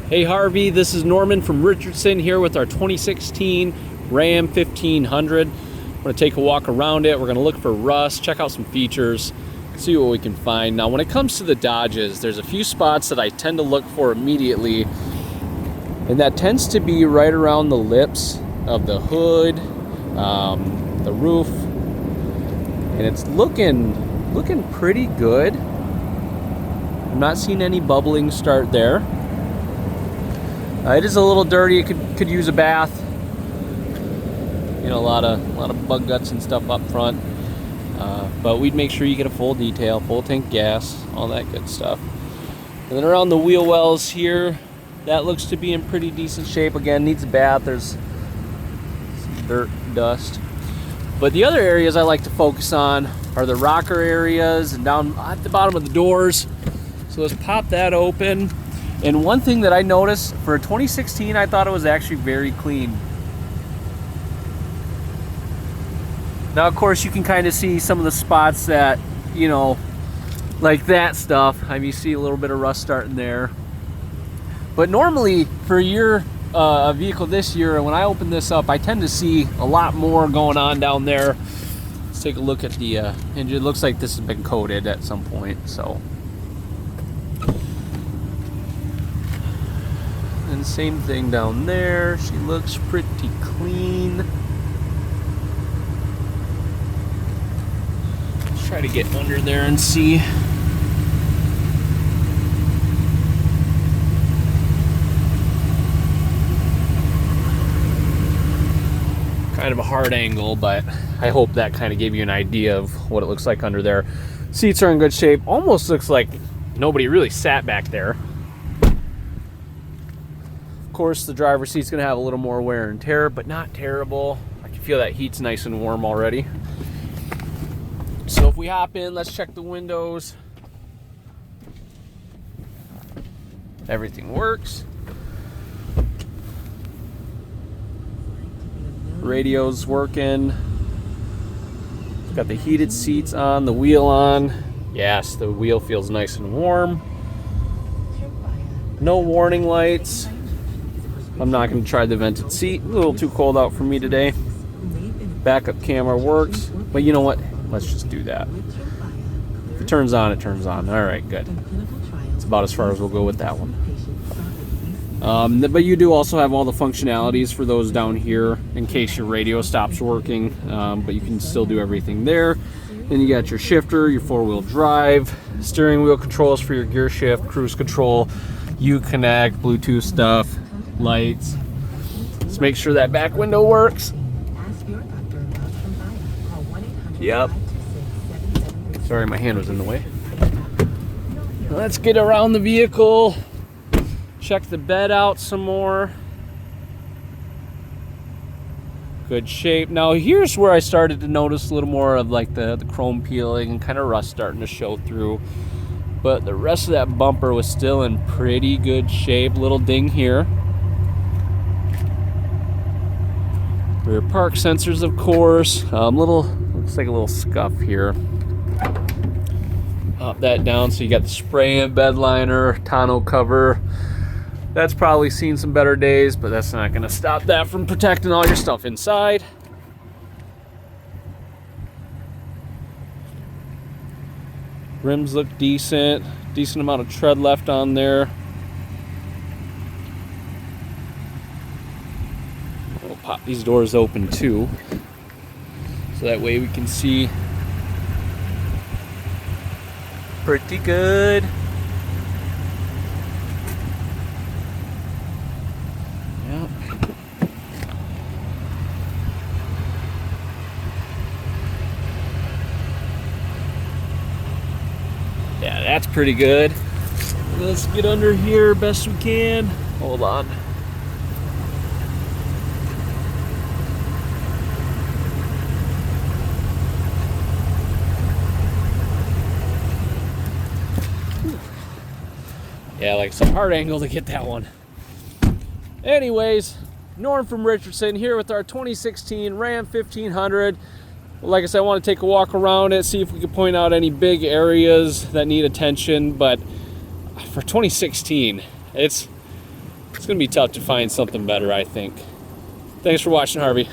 Hey Harvey, this is Norman from Richardson here with our 2016 Ram 1500. We're going to take a walk around it. We're going to look for rust, check out some features, see what we can find. Now when it comes to the Dodges, there's a few spots that I tend to look for immediately, and that tends to be right around the lips of the hood, the roof, and it's looking pretty good. I'm not seeing any bubbling start there. It is a little dirty. It could use a bath. You know, a lot of bug guts and stuff up front. But we'd make sure you get a full detail, full tank gas, all that good stuff. And then around the wheel wells here, that looks to be in pretty decent shape. Again, needs a bath. There's some dirt, dust. But the other areas I like to focus on are the rocker areas and down at the bottom of the doors. So let's pop that open. And one thing that I noticed for 2016, I thought it was actually very clean. Now, of course, you can kind of see some of the spots that, you know, like that stuff. I mean, you see a little bit of rust starting there. But normally, for your vehicle this year, when I open this up, I tend to see a lot more going on down there. Let's take a look at the engine. It looks like this has been coated at some point, so. And same thing down there. She looks pretty clean. Let's try to get under there and see. Kind of a hard angle, but I hope that kind of gave you an idea of what it looks like under there. Seats are in good shape. Almost looks like nobody really sat back there. Of course, the driver's seat's gonna have a little more wear and tear, but not terrible. I can feel that heat's nice and warm already. So if we hop in, let's check the windows. Everything works. Radio's working. It's got the heated seats on, the wheel on. Yes, the wheel feels nice and warm. No warning lights. I'm not going to try the vented seat. A little too cold out for me today. Backup camera works. But you know what? Let's just do that. If it turns on, it turns on. All right, good. It's about as far as we'll go with that one. But you do also have all the functionalities for those down here in case your radio stops working. But you can still do everything there. Then you got your shifter, your four-wheel drive, steering wheel controls for your gear shift, cruise control, Uconnect, Bluetooth stuff, lights. Let's make sure that back window works. Yep. Sorry, my hand was in the way. Let's get around the vehicle. Check the bed out some more. Good shape. Now here's where I started to notice a little more of like the chrome peeling and kind of rust starting to show through. But the rest of that bumper was still in pretty good shape. Little ding here. Rear park sensors, of course. Looks like a little scuff here. Pop that down so you got the spray-in bed liner, tonneau cover. That's probably seen some better days, but that's not going to stop that from protecting all your stuff inside. Rims look decent. Decent amount of tread left on there. We'll pop these doors open too, so that way we can see pretty good. Yep. Yeah, that's pretty good. Let's get under here best we can. Hold on. Yeah, like some hard angle to get that one. Anyways, Norm from Richardson here with our 2016 Ram 1500. Like I said, I want to take a walk around it, see if we can point out any big areas that need attention. But for 2016, it's It's going to be tough to find something better, I think. Thanks for watching, Harvey.